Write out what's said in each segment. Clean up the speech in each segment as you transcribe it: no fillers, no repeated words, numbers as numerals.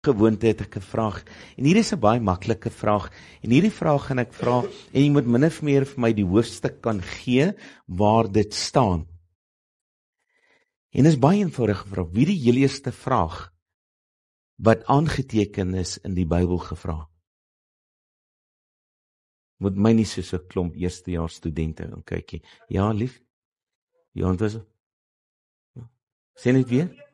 gewoonte het ek 'n vraag, en hier is 'n baie maklike vraag, en hierdie vraag gaan ek vra, en jy moet min of meer vir my die hoofstuk kan gee, waar dit staan. En is baie eenvoudig gevra, wie die heel eerste vraag, wat aangeteken is in die Bybel gevra? Moet my nie soos 'n klomp eerstejaars studente gaan kykie. Ja, lief? Ja, en was sê net weer?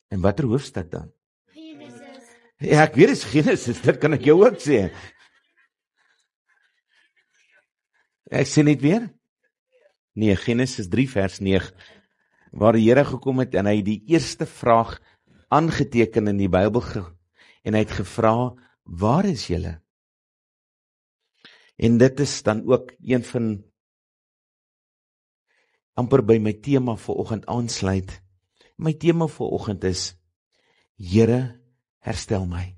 En watter hoofstuk dan? Genesis. Ja, ek weet dit is Genesis, dit kan ek jou ook sê. Ek sê net weer? Nee, Genesis 3 vers 9, waar die Here gekom het en hy die eerste vraag aangeteken in die Bybel en hy het gevra, waar is julle? En dit is dan ook een van amper by my tema vir oggend aansluit. My tema vir oggend is, Here, herstel my.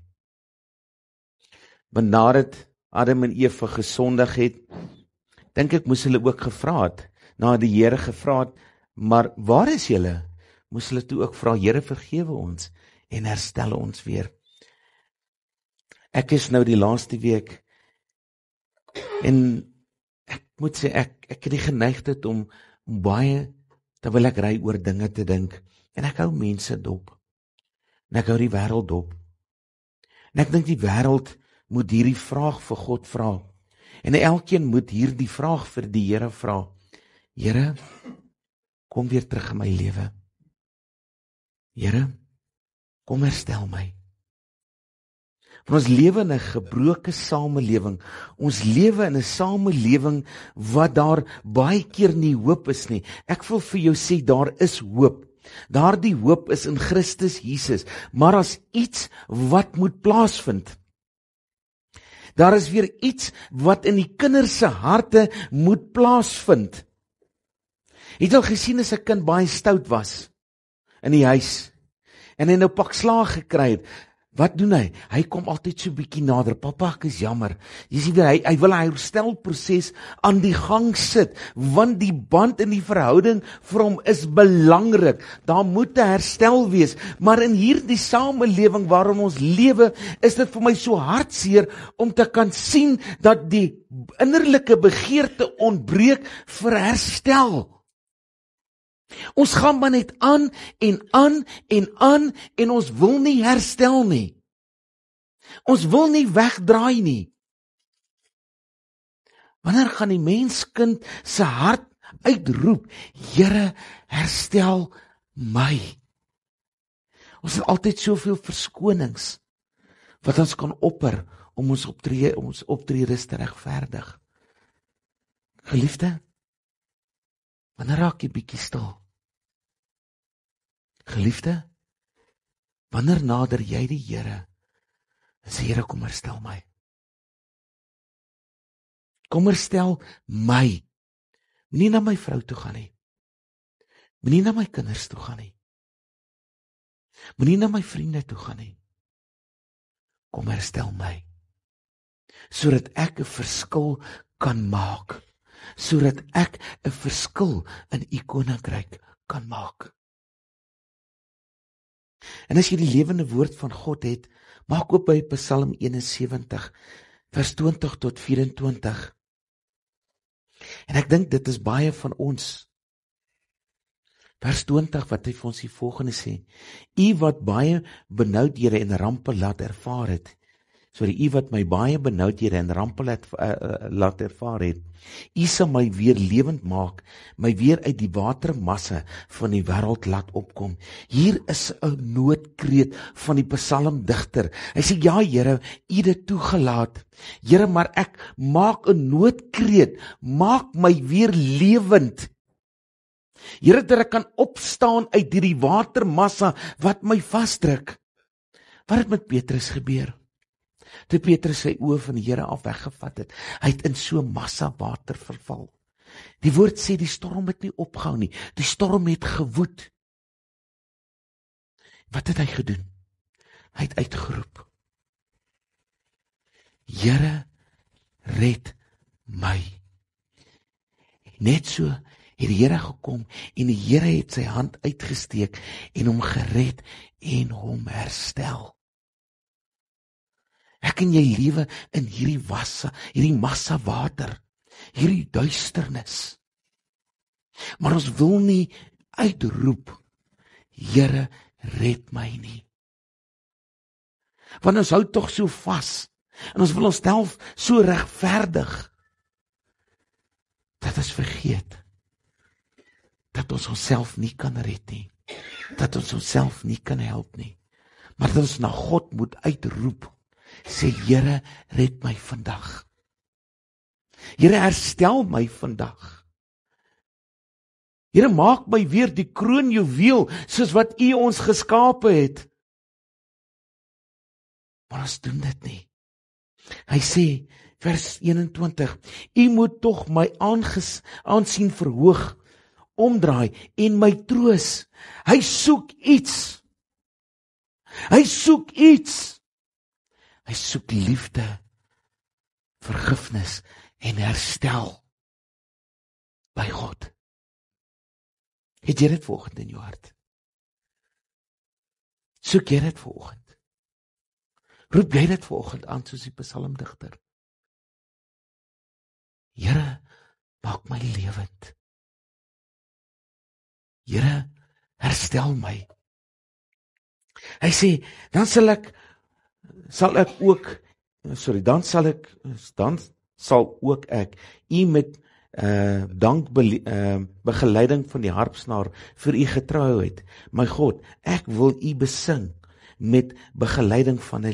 Want nadat Adam en Eva gesondig het, dink ek moes hulle ook gevra het, na die Here gevra het, maar waar is julle? Moes hulle toe ook vra, Here, vergewe ons en herstel ons weer. Ek is nou die laaste week, en ek moet sê, ek het die geneigtheid om baie, terwyl ek ry oor dinge te dink, en ek hou mense dop, en ek hou die wêreld dop, en ek dink die wêreld moet hierdie vraag vir God vra, en elkeen moet hierdie vraag vir die Here vra, Here, kom weer terug in my lewe, Here, kom herstel my. Want ons lewe in 'n gebroke samelewing, ons lewe in 'n samelewing wat daar baie keer nie hoop is nie. Ek wil vir jou sê, daar is hoop. Daardie hoop is in Christus Jesus, maar as iets wat moet plaasvind. Daar is weer iets wat in die kinders se harte moet plaasvind. Het al gesien as 'n kind baie stout was in die huis, en hy nou pak slaag gekry het, wat doen hy? Hy kom altyd so bietjie nader, papa, ek is jammer. Jy sien, hy wil 'n herstelproses aan die gang sit, want die band in die verhouding vir hom is belangrik. Daar moet 'n herstel wees, maar in hierdie samelewing waarin ons lewe, is dit vir my so hartseer om te kan sien dat die innerlike begeerte ontbreek vir herstel. Ons gaan maar net aan en aan en aan, en ons wil nie herstel nie. Ons wil nie wegdraai nie. Wanneer gaan die menskind se hart uitroep, Here, herstel my? Ons het altyd soveel verskonings wat ons kan opper om ons optredes te regverdig. Geliefde, wanneer raak jy bietjie stil? Geliefde, wanneer nader jy die Here en sê, Here, kom herstel my. Kom herstel my. Moenie na my vrou toe gaan nie. Moenie na my kinders toe gaan nie. Moenie na my vriende toe gaan nie. Kom herstel my. Sodat ek 'n verskil kan maak. Sodat ek 'n verskil in u koninkryk kan maak. En as jy die lewende woord van God het, maak oop by Psalm 71, vers 20 tot 24. En ek dink dit is baie van ons. Vers 20 wat hy vir ons die volgende sê, U wat baie benoudhede en rampe laat ervaar het, U wat my baie benoudhede en rampe laat ervaar het, U sal my weer lewend maak, my weer uit die watermasse van die wêreld laat opkom. Hier is 'n noodkreet van die psalmdigter. Hy sê, ja Here, U het dit toegelaat. Here, maar ek maak 'n noodkreet, maak my weer lewend. Here, dat ek kan opstaan uit hierdie watermassa wat my vasdruk. Wat het met Petrus gebeur? Toe Petrus sy oë van die Here af weggevat het, hy het in so massa water verval. Die woord sê die storm het nie opgehou nie, die storm het gewoed. Wat het hy gedoen? Hy het uitgeroep, Here, red my. Net so het die Here gekom en die Here het sy hand uitgesteek en hom gered en hom herstel. Ek en jy lewe in hierdie massa water, hierdie duisternis. Maar ons wil nie uitroep, Here, red my nie. Want ons hou tog so vas, en ons wil onsself so regverdig, dat ons vergeet, dat ons onsself nie kan red nie, dat ons onsself nie kan help nie, maar dat ons na God moet uitroep, sê, Here, red my vandag. Here, herstel my vandag. Here, maak my weer die kroonjuweel, soos wat U ons geskape het. Maar ons doen dit nie. Hy sê, vers 21, U moet tog my aansien verhoog, omdraai en my troos. Hy soek iets. Hy soek iets. Hy soek liefde, vergifnis en herstel by God. Het jy dit vanoggend in jou hart? Soek jy dit vanoggend? Roep jy dit vanoggend aan soos die psalmdigter? Here, maak my lewend. Here, herstel my. Hy sê, dan sal ook ek U met begeleiding van die harpsnaar vir U getrouheid. My God, ek wil U besing met begeleiding van 'n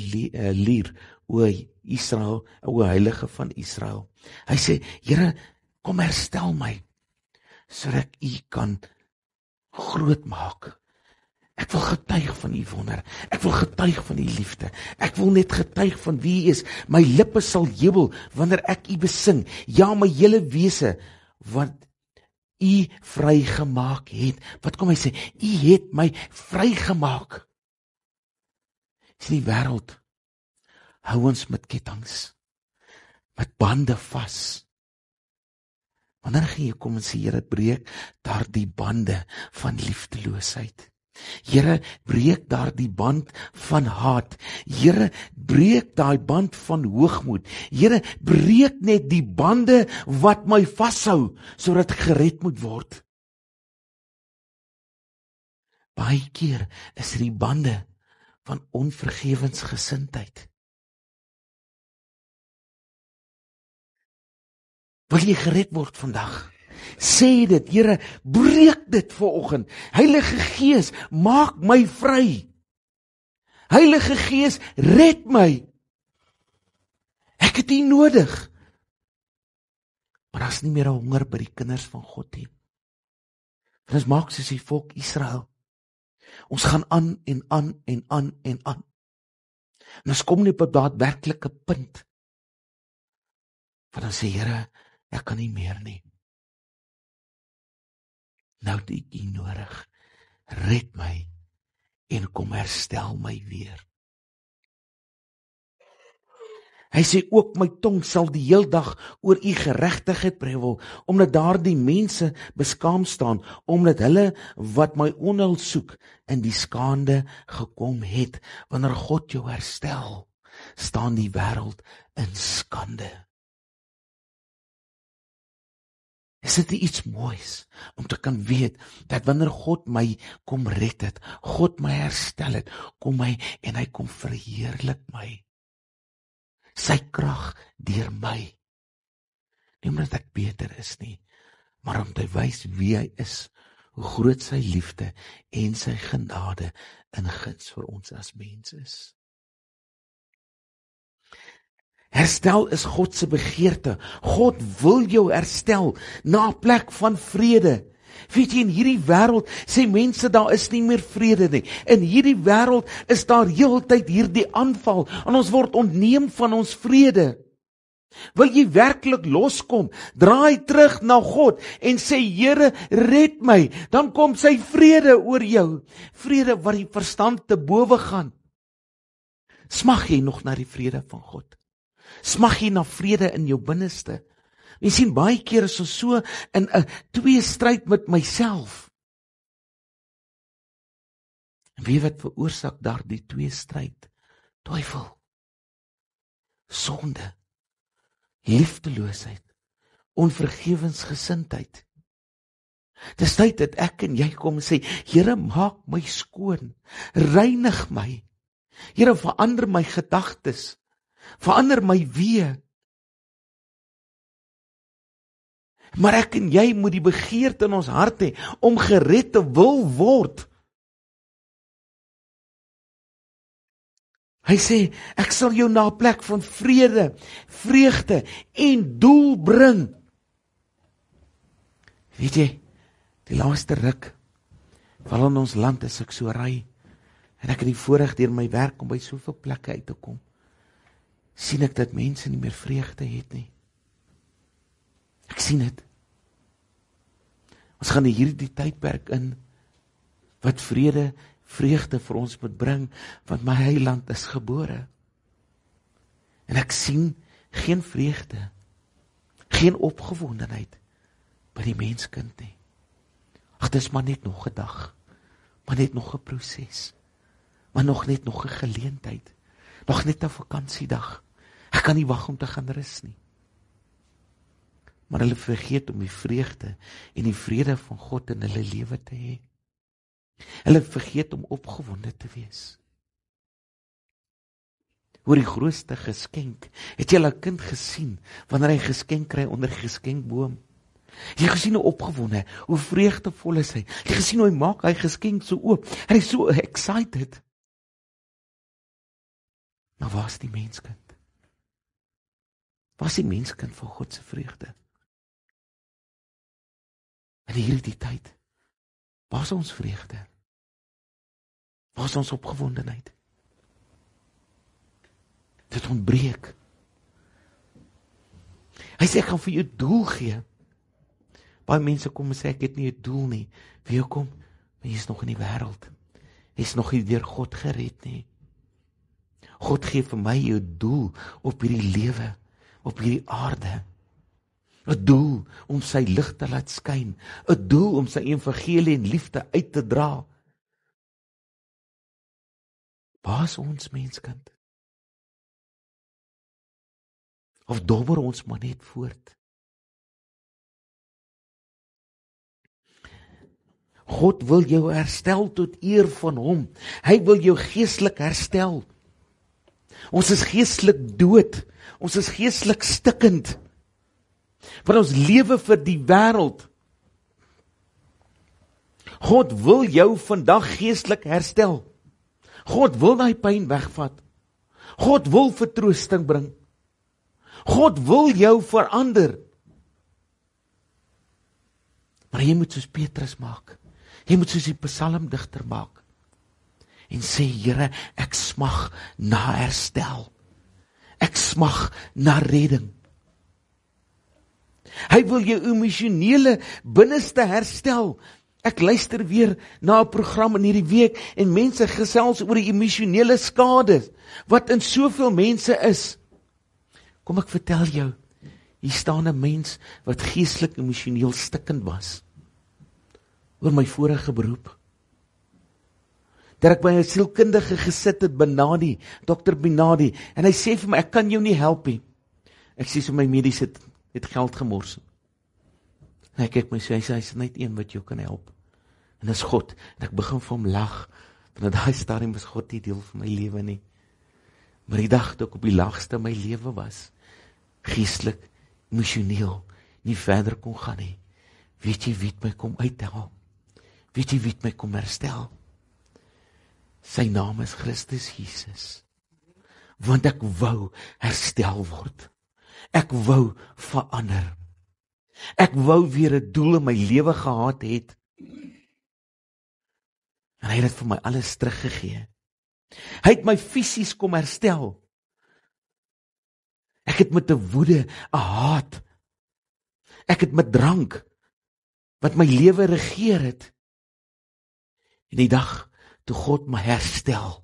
lier, o Israel, o Heilige van Israel. Hy sê, Here, kom herstel my, sodat ek U kan groot maak. Ek wil getuig van U wonder. Ek wil getuig van U liefde. Ek wil net getuig van wie U is. My lippe sal jubel wanneer ek U besing. Ja, my hele wese, wat U vrygemaak het. Wat kom hy sê? U het my vrygemaak. Sien, die wêreld hou ons met kettinge, met bande vas. Wanneer gaan jy kom en sê, Here, breek daardie bande van liefdeloosheid. Here, breek daardie band van haat. Here, breek daai band van hoogmoed. Here, breek net die bande wat my vashou, sodat ek gered moet word. Baie keer is die bande van onvergewensgesindheid. Wil jy gered word vandag? Sê dit, Here, breek dit vanoggend. Heilige Gees, maak my vry. Heilige Gees, red my. Ek het U nodig. Maar daar's nie meer 'n honger by die kinders van God nie. En ons maak soos die volk Israel. Ons gaan aan en aan en aan en aan. En ons kom nie op 'n daadwerklike punt. Want dan sê, Here, ek kan nie meer nie. Nou het ek U nodig. Red my en kom herstel my weer. Hy sê ook, my tong sal die heel dag oor U geregtigheid prewel, omdat daardie mense beskaam staan, omdat hulle wat my onheil soek in die skande gekom het. Wanneer God jou herstel, staan die wêreld in skande. Is dit iets moois om te kan weet dat wanneer God my kom red het, God my herstel het, kom hy en hy kom verheerlik my. Sy krag deur my. Nie omdat ek beter is nie, maar om te wys wie hy is, hoe groot sy liefde en sy genade en guns vir ons as mens is. Herstel is God se begeerte. God wil jou herstel na 'n plek van vrede. Weet jy, in hierdie wêreld sê mense daar is nie meer vrede nie. In hierdie wêreld is daar heeltyd hierdie aanval en ons word ontneem van ons vrede. Wil jy werklik loskom, draai terug na God en sê, Here, red my. Dan kom sy vrede oor jou. Vrede wat die verstand te bowe gaan. Smag jy nog na die vrede van God? Smag jy na vrede in jou binneste? Jy sien, baie keer is ons so in 'n tweestryd met myself. En weet wat veroorsaak daardie tweestryd? Twyfel, sonde, liefdeloosheid, onvergewensgesindheid. Dis tyd dat ek en jy kom en sê, Here, maak my skoon, reinig my. Here, verander my gedagtes, verander my weë. Maar ek en jy moet die begeerte in ons hart hê om gered te wil word. Hy sê, ek sal jou na 'n plek van vrede, vreugde en doel bring. Weet jy, die laaste ruk, val in ons land as ek so ry, en ek het die voorreg deur my werk om by soveel plekke uit te kom, sien ek dat mense nie meer vreugde het nie. Ek sien dit. Ons gaan hierdie tydperk in, wat vrede, vreugde vir ons moet bring, want my heiland is gebore. En ek sien geen vreugde, geen opgewondenheid by die menskind nie. Ag, dis maar net nog 'n dag, maar net nog 'n proses, maar nog 'n geleentheid, nog net 'n vakansiedag. Ek kan nie wag om te gaan rus nie. Maar hulle vergeet om die vreugde en die vrede van God in hulle lewe te hê. Hulle vergeet om opgewonde te wees. Hoor, die grootste geskenk, het jy al 'n kind gesien, wanneer hy geskenk kry onder die geskenkboom? Jy gesien hoe opgewonde, hoe vreugdevol is hy. Jy gesien hoe hy maak hy geskenk so oop. Hy is so excited. Maar waar is die menskind? Waar is die menskind van God se vreugde? In hierdie tyd, waar is ons vreugde? Waar is ons opgewondenheid? Dit ontbreek. Hy sê, ek gaan vir jou doel gee. Baie mense kom en sê, ek het nie 'n doel nie. Wie kom? Jy is nog in die wêreld. Jy is nog nie deur God gered nie. God gee vir my jou doel op hierdie lewe, op hierdie aarde. 'n Doel om sy lig te laat skyn. 'n Doel om sy evangelie en liefde uit te dra. Waar is ons menskind? Of dobber ons maar net voort? God wil jou herstel tot eer van hom. Hy wil jou geestelik herstel. Ons is geestelik dood. Ons is geestelik stikkend. Want ons lewe vir die wêreld. God wil jou vandag geestelik herstel. God wil daai pyn wegvat. God wil vertroosting bring. God wil jou verander. Maar jy moet soos Petrus maak. Jy moet soos die psalmdigter maak. En sê, Here, ek smag na herstel. Ek smag na redding. Hy wil jou emosionele binneste herstel. Ek luister weer na 'n program in hierdie week en mense gesels oor die emosionele skade wat in soveel mense is. Kom ek vertel jou, hier staan 'n mens wat geestelik emosioneel stikkend was oor my vorige beroep. Dat ek by 'n sielkundige gesit het, Benadi, Dr. Benadi, en hy sê vir my, ek kan jou nie help nie. Ek sê so, my medies het geld gemors. En hy kyk my sê, hy is net een wat jou kan help. En dis God. En ek begin vir hom lag, want in daai stadium was God nie deel van my lewe nie. Maar die dag toe ek op die laagste in my lewe was, geestelik, emosioneel, nie verder kon gaan nie. Weet jy wie het my kom uithaal? Weet jy wie het my kom herstel? Sy naam is Christus Jesus. Want ek wou herstel word. Ek wou verander. Ek wou weer 'n doel in my lewe gehad het. En hy het dit vir my alles teruggegee. Hy het my fisies kom herstel. Ek het met 'n woede, 'n haat. Ek het met drank wat my lewe regeer het. En die dag toe God my herstel,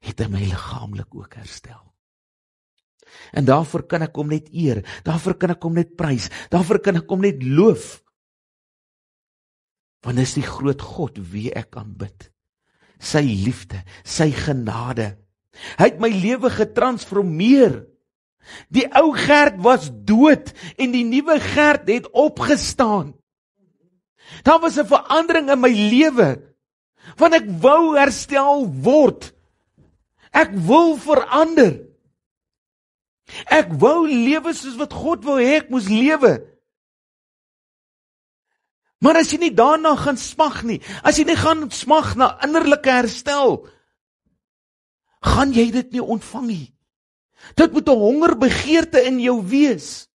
het hy my liggaamlik ook herstel. En daarvoor kan ek hom net eer, daarvoor kan ek hom net prys, daarvoor kan ek hom net loof. Want dis die groot God wie ek aanbid. Sy liefde, sy genade. Hy het my lewe getransformeer. Die ou Gert was dood en die nuwe Gert het opgestaan. Daar was 'n verandering in my lewe, want ek wou herstel word. Ek wil verander. Ek wou lewe soos wat God wou hê ek moes lewe. Maar as jy nie daarna gaan smag nie, as jy nie gaan smag na innerlike herstel, gaan jy dit nie ontvang nie. Dit moet 'n hongerbegeerte in jou wees.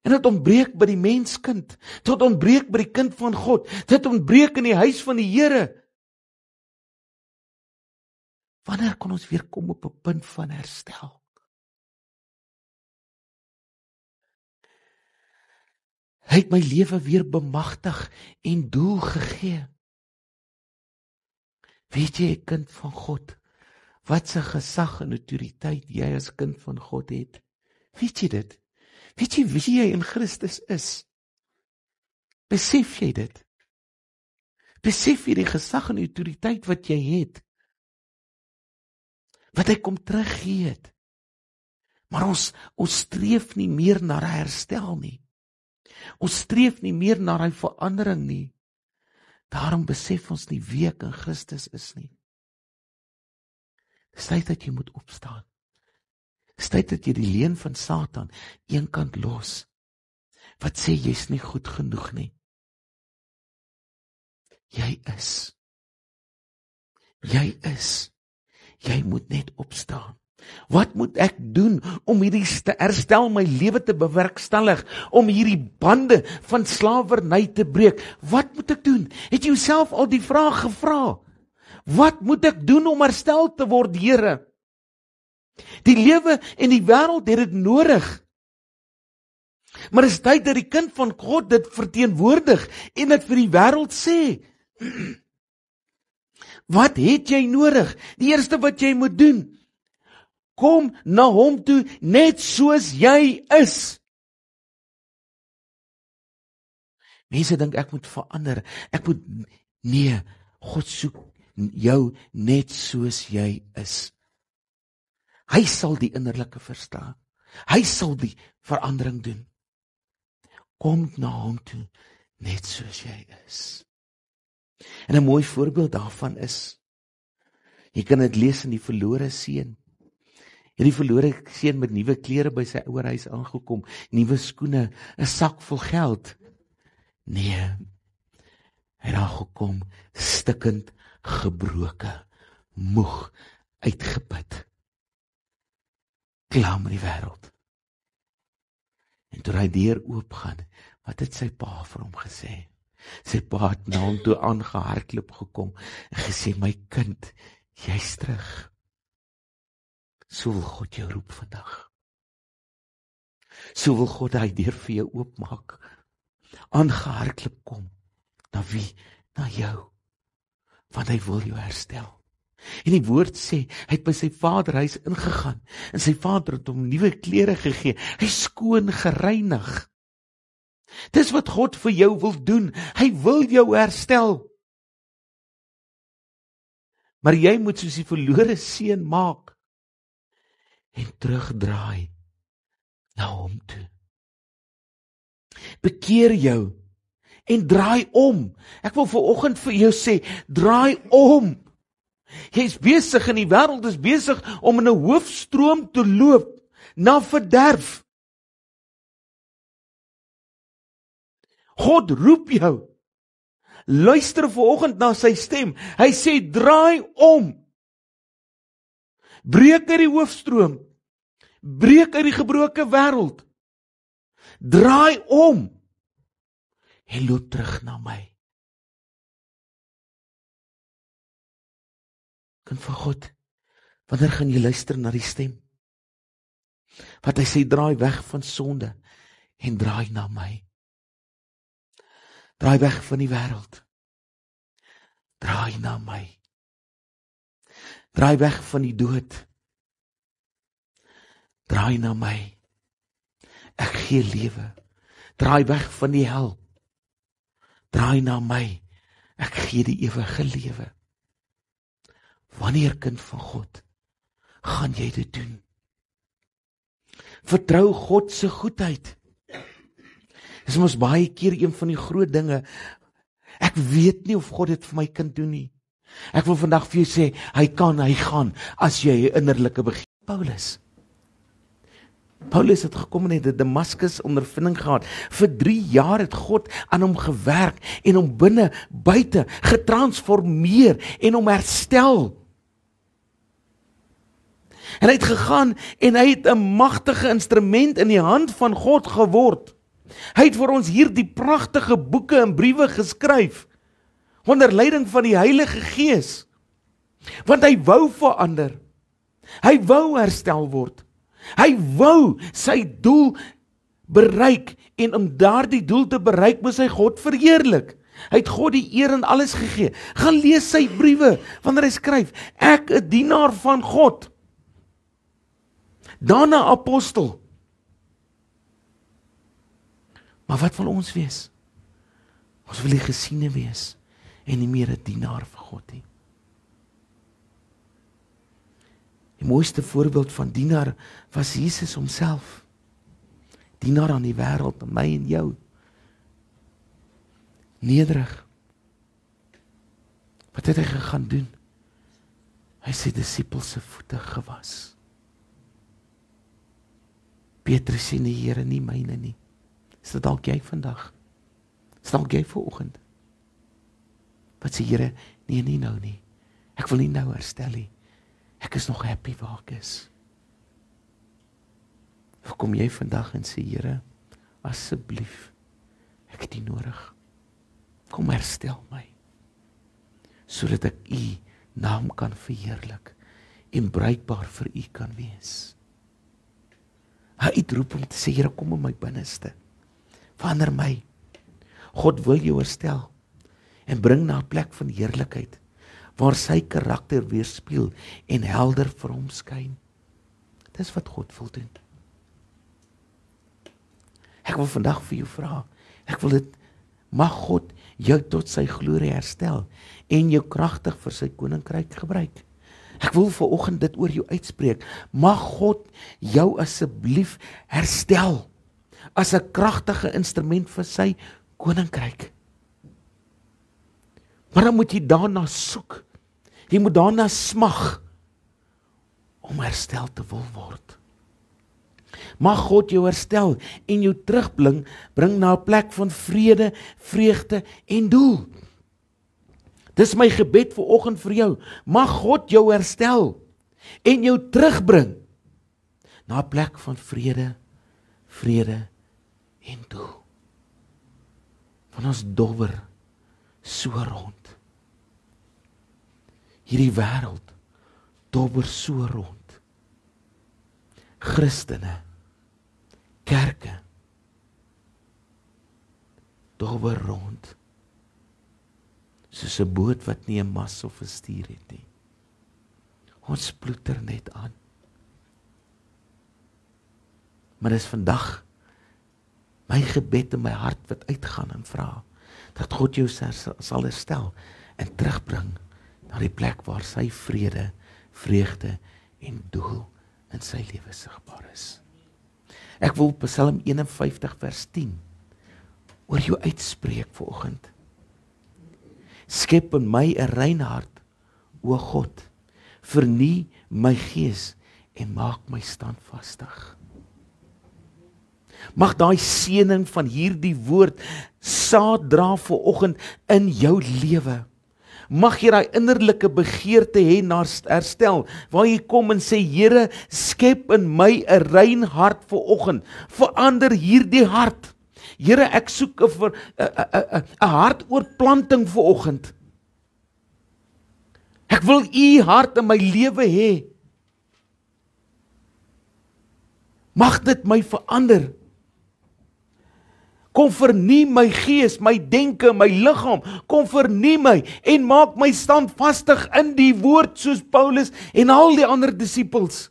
En dit ontbreek by die menskind, dit ontbreek by die kind van God, dit ontbreek in die huis van die Here. Wanneer kan ons weer kom op 'n punt van herstel? Hy het my lewe weer bemagtig en doel gegee. Weet jy, 'n kind van God, wat se gesag en autoriteit jy as kind van God het? Weet jy dit? Weet jy wie jy in Christus is? Besef jy dit? Besef jy die gesag en autoriteit wat jy het? Wat hy kom teruggee het. Maar ons streef nie meer na hy herstel nie. Ons streef nie meer na hy verandering nie. Daarom besef ons nie wie ek in Christus is nie. Dis tyd dat jy moet opstaan. Dis tyd dat jy die leuen van Satan eenkant los. Wat sê jy's nie goed genoeg nie. Jy is. Jy is. Jy moet net opstaan. Wat moet ek doen om hierdie herstel my lewe te bewerkstellig, om hierdie bande van slawerny te breek? Wat moet ek doen? Het jy jouself al die vraag gevra? Wat moet ek doen om herstel te word, Here? Die lewe en die wêreld het dit nodig. Maar is tyd dat die kind van God dit verteenwoordig en dit vir die wêreld sê. Wat het jy nodig? Die eerste wat jy moet doen, kom na hom toe net soos jy is. Mense dink ek moet verander. Nee, God soek jou net soos jy is. Hy sal die innerlike verstaan. Hy sal die verandering doen. Kom na hom toe net soos jy is. En 'n mooi voorbeeld daarvan is, jy kan dit lees in die verlore seun. Hierdie verlore seun met nuwe klere by sy ouerhuis aangekom, nuwe skoene, 'n sak vol geld. Nee, hy het daar gekom, stikkend, gebroke, moeg, uitgeput, klaar met die wêreld. En toe hy deur oopgaan, wat het sy pa vir hom gesê? Sy pa het na hom toe aangehardloop gekom en gesê, my kind, jy's terug. So wil God jou roep vandag. So wil God hy deur vir jou oopmaak. Aangehardloop kom. Na wie? Na jou. Want hy wil jou herstel. En die woord sê, hy het by sy vaderhuis ingegaan en sy vader het hom nuwe klere gegee. Hy skoon gereinig. Dis wat God vir jou wil doen. Hy wil jou herstel. Maar jy moet soos die verlore seun maak en terugdraai na hom toe. Bekeer jou en draai om. Ek wil vanoggend vir jou sê, draai om. Jy is besig en die wêreld is besig om in 'n hoofstroom te loop na verderf. God roep jou. Luister vanoggend na sy stem. Hy sê, draai om. Breek uit die hoofstroom. Breek uit die gebroke wêreld. Draai om. En loop terug na my. Kind van God, wanneer gaan jy luister na die stem? Wat hy sê, draai weg van sonde en draai na my. Draai weg van die wêreld. Draai na my. Draai weg van die dood Draai na my. Ek gee lewe. Draai weg van die hel. Draai na my. Ek gee die ewige lewe. Wanneer, kind van God, gaan jy dit doen? Vertrou God se goedheid. Dis mos baie keer een van die groot dinge. Ek weet nie of God dit vir my kan doen nie. Ek wil vandag vir jou sê, hy kan, hy gaan, as jy 'n innerlike begeerte. Paulus het gekom en het 'n Damaskus ondervinding gehad. Vir 3 jaar het God aan hom gewerk en hom binne, buite, getransformeer en hom herstel. En hy het gegaan en hy het 'n magtige instrument in die hand van God geword. Hy het vir ons hierdie pragtige boeke en briewe geskryf, onder leiding van die Heilige Gees. Want hy wou verander. Hy wou herstel word. Hy wou sy doel bereik, en om daardie doel te bereik, moes hy God verheerlik. Hy het God die eer en alles gegee. Gaan lees sy briewe, wanneer hy skryf, ek 'n dienaar van God. Daarna apostel. Maar wat wil ons wees? Ons wil die gesiene wees, en nie meer 'n dienaar vir God nie. Die mooiste voorbeeld van dienaar was Jesus homself. Dienaar aan die wêreld, aan my en jou. Nederig. Wat het hy gegaan doen? Hy sy disippels se voete gewas. Petrus sê die Here, nie myne nie. Is dit dalk jy vandag? Is dit dalk jy vanoggend? Wat sê Here, nee, nie nou nie. Ek wil nie nou herstel nie. Ek is nog happy waar ek is. Of kom jy vandag en sê, Here, asseblief, ek het nie nodig. Kom herstel my, sodat ek U naam kan verheerlik en bruikbaar vir U kan wees. Hy uitroep om te sê, Here, kom in my binneste. Verander my. God wil jou herstel en bring na 'n plek van heerlikheid, waar sy karakter weerspieël en helder vir hom skyn. Dis wat God wil doen. Ek wil vandag vir jou vra, mag God jou tot sy glorie herstel en jou kragtig vir sy koninkryk gebruik. Ek wil vanoggend dit oor jou uitspreek. Mag God jou asseblief herstel as 'n kragtige instrument vir sy koninkryk. Maar dan moet jy daarna soek. Jy moet daarna smag om herstel te wil word. Mag God jou herstel en jou terugbring na 'n plek van vrede, vreugde en doel. Dis my gebed vanoggend vir jou. Mag God jou herstel en jou terugbring na 'n plek van vrede, vrede en doel. Want ons dobber so rond. Hierdie wêreld dobber so rond. Christene, kerke, dobber rond. Soos 'n boot wat nie 'n mas of 'n stuur het nie. Ons ploeter net aan. Maar dis vandag my gebed in my hart wat uitgaan en vra, dat God jou sal herstel en terugbring na die plek waar sy vrede, vreugde en doel in sy lewe sigbaar is. Ek wil Psalm 51 vers 10 oor jou uitspreek vanoggend. Skep in my 'n rein hart, o God, vernuwe my gees en maak my standvastig. Mag daai seëning van hierdie woord saad dra vanoggend in jou lewe. Mag jy daai innerlike begeerte hê na herstel, waar jy kom en sê, Here, skep in my 'n rein hart vanoggend. Verander hierdie hart. Here, ek soek 'n hartoorplanting vanoggend. Ek wil U hart in my lewe hê. Mag dit my verander. Kom vernuwe my gees, my denke, my liggaam. Kom vernuwe my en maak my standvastig in die woord, soos Paulus en al die ander disippels.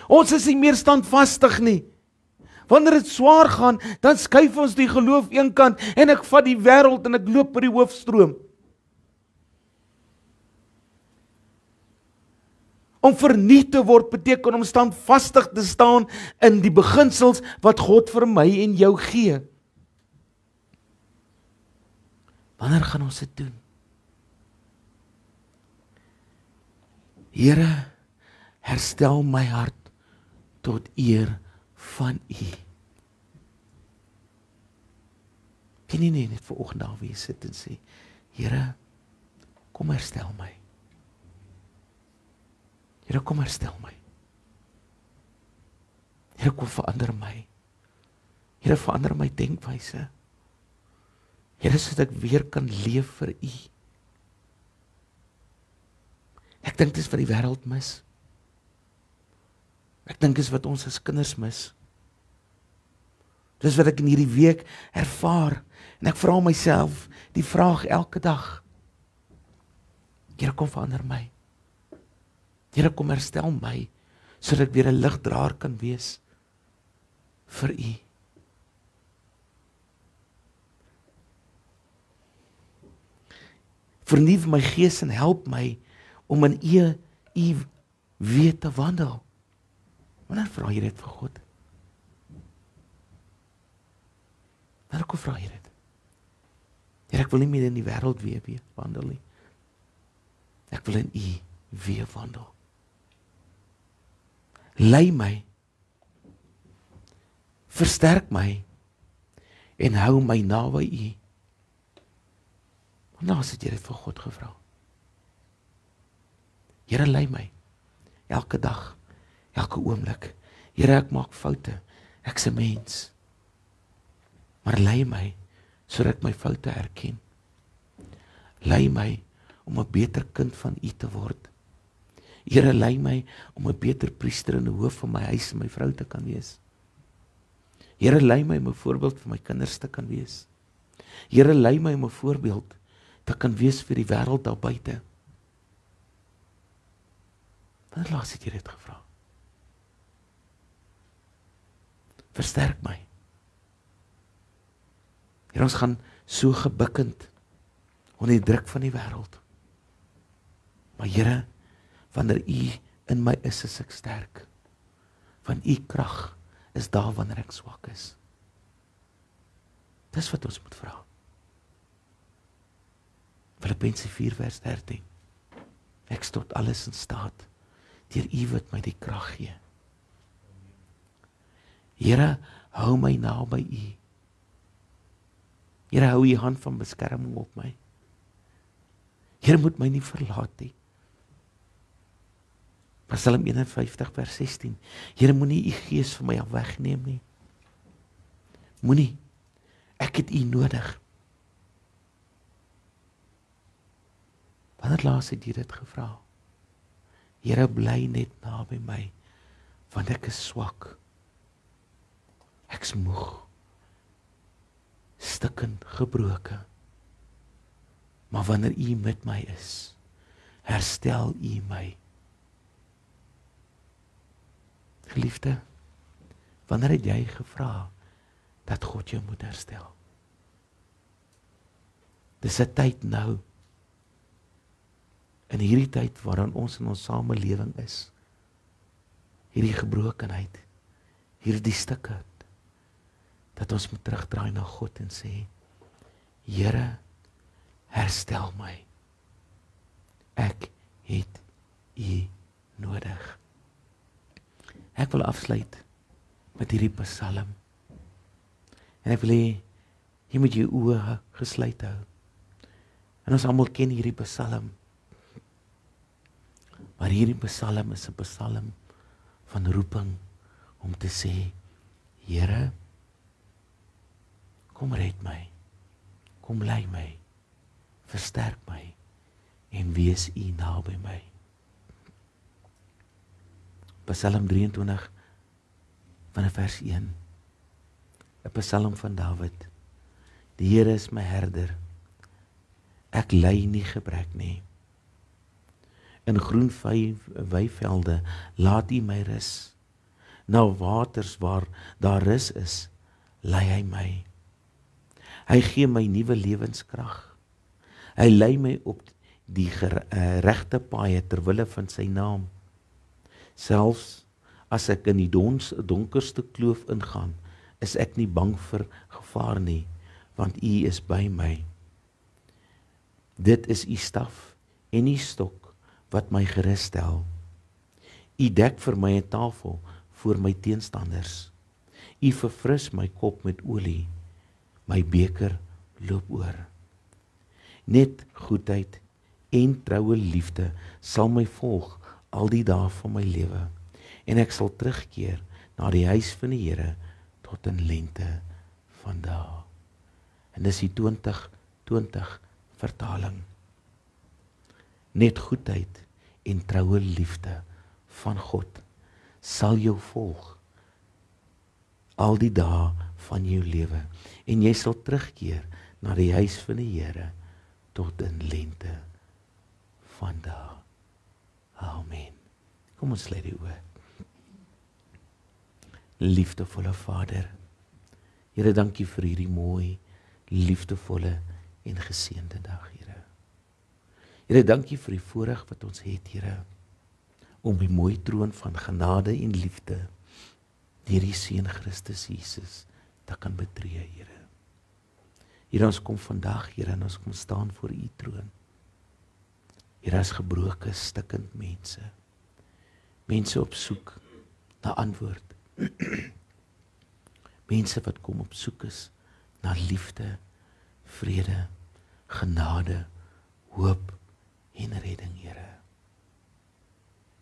Ons is nie meer standvastig nie. Wanneer dit swaar gaan, dan skuif ons die geloof een kant en ek vat die wêreld en ek loop by die hoofstroom. Om vernuut te word beteken om standvastig te staan in die beginsels wat God vir my en jou gee. Wanneer gaan ons dit doen? Here, herstel my hart tot eer van U. Kan nie net vanoggend daar wees sit en sê, Here, kom herstel my. Here, kom herstel my. Here, kom verander my. Here, verander my denkwyse. Here, sodat ek weer kan leef vir U. Ek dink dis wat die wêreld mis. Ek dink dis wat ons as kinders mis. Dis wat ek in hierdie week ervaar. En ek vra myself die vraag elke dag. Here, kom verander my. Here, kom herstel my, sodat ek weer 'n ligdraer kan wees vir U. Vernuwe my gees en help my om in U weer te wandel. Wanneer vra jy dit vir God? Wanneer kom vra jy dit? Here, ek wil nie meer in die wêreld weer wandel nie. Ek wil in U weer wandel. Lei my, versterk my en hou my naby U. Nou as jy dit vir God gevra. Here, lei my elke dag, elke oomblik. Here, ek maak foute. Ek's 'n mens. Maar lei my sodat ek my foute erken. Lei my om 'n beter kind van U te word. Here, lei my om 'n beter priester in die hoof van my huis en my vrou te kan wees. Here, lei my om 'n voorbeeld vir my kinders te kan wees. Here, lei my om 'n voorbeeld te kan wees vir die wêreld daar buite. Wanneer laas het jy dit gevra? Versterk my. Here, ons gaan so gebukkend onder die druk van die wêreld. Maar Here, wanneer U in my is ek sterk. Van U krag is daar wanneer ek swak is. Dis wat ons moet vra. Filippense 4 vers 13. Ek is tot alles in staat deur U wat my die krag gee. Here, hou my naby U. Here, hou U hand van beskerming op my. Here, moet my nie verlaat nie. Psalm 51 vers 16. Here, moenie U gees van my af wegneem nie. Moenie. Ek het U nodig. Wanneer laas het jy dit gevra? Here, bly net naby my, want ek is swak. Ek's moeg. Stikkend, gebroken. Maar wanneer U met my is, herstel U my. Geliefde, wanneer het jy gevra dat God jou moet herstel? Dis 'n tyd nou, in hierdie tyd waarin ons in ons samelewing is, hierdie gebrokenheid, hierdie stukke, dat ons moet terugdraai na God en sê, Here, herstel my. Ek het U nodig. Ek wil afsluit met hierdie psalm. En ek wil hê, jy moet jou oë gesluit hou. En ons almal ken hierdie psalm. Maar hierdie psalm is 'n psalm van roeping om te sê, Here, kom red my, kom lei my, versterk my en wees U naby my. Psalm 23 van vers 1, 'n psalm van Dawid. Die Here is my herder, ek ly nie gebrek nie. In groen weivelde laat U my rus, Na waters waar daar rus is, lei hy my. Hy gee my nuwe lewenskrag. Hy lei my op die regte paaie ter wille van sy naam. Selfs as ek in die donkerste kloof ingaan, is ek nie bang vir gevaar nie, want U is by my. Dit is U staf en U stok wat my gerus stel. U dek vir my 'n tafel voor my teenstanders. U verfris my kop met olie, my beker loop oor. Net goedheid en troue liefde sal my volg al die dae van my lewe, en ek sal terugkeer na die huis van die Here tot in lente van dae. En dis die 2020 vertaling. Net goedheid en troue liefde van God sal jou volg al die dae van jou lewe, en jy sal terugkeer na die huis van die Here tot in lente van dae. Amen. Kom ons sluit die oë. Liefdevolle Vader, Here, dankie vir hierdie mooi, liefdevolle en geseënde dag, Here. Here, dankie vir die voorreg wat ons het, Here, om die mooi troon van genade en liefde deur die Seun Christus Jesus te kan betree, Here. Here, ons kom vandag, Here, en ons kom staan voor U troon. Here, as gebroke, stikkend mense. Mense op soek na antwoord. Mense wat kom op soek is na liefde, vrede, genade, hoop en redding, Here.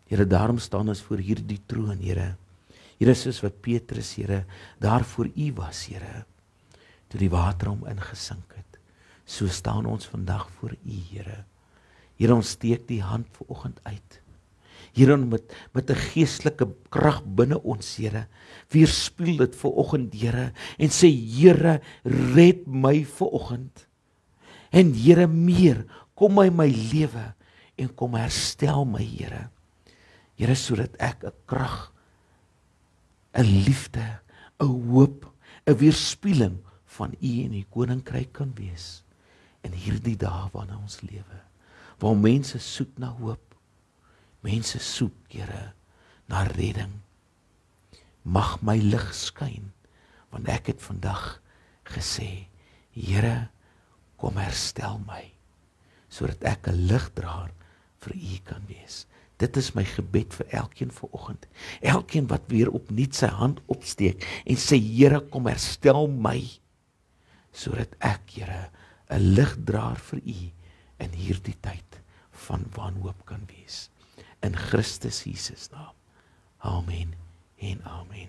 Here, daarom staan ons voor hierdie troon, Here. Here, soos wat Petrus, Here, daar voor U was, Here, toe die water hom ingesink het. So staan ons vandag voor U, Here. Here, ons steek die hand vanoggend uit. Here, met 'n geestelike krag binne ons, Here, weerspieël dit vanoggend, Here, en sê, Here, red my vanoggend. En Here, meer, kom in my lewe en kom herstel my, Here. Here, sodat ek 'n krag, 'n liefde, 'n hoop, 'n weerspieëling van U en U koninkryk kan wees in hierdie dae waarin ons lewe, waar mense soek na hoop. Mense soek, Here, na redding. Mag my lig skyn, want ek het vandag gesê, Here, kom herstel my, sodat ek 'n ligdraer vir U kan wees. Dit is my gebed vir elkeen vanoggend. Elkeen wat weer opnuut sy hand opsteek en sê, Here, kom herstel my, sodat ek, Here, 'n ligdraer vir U in hierdie tyd van wanhoop kan wees. In Christus Jesus naam. Amen en amen.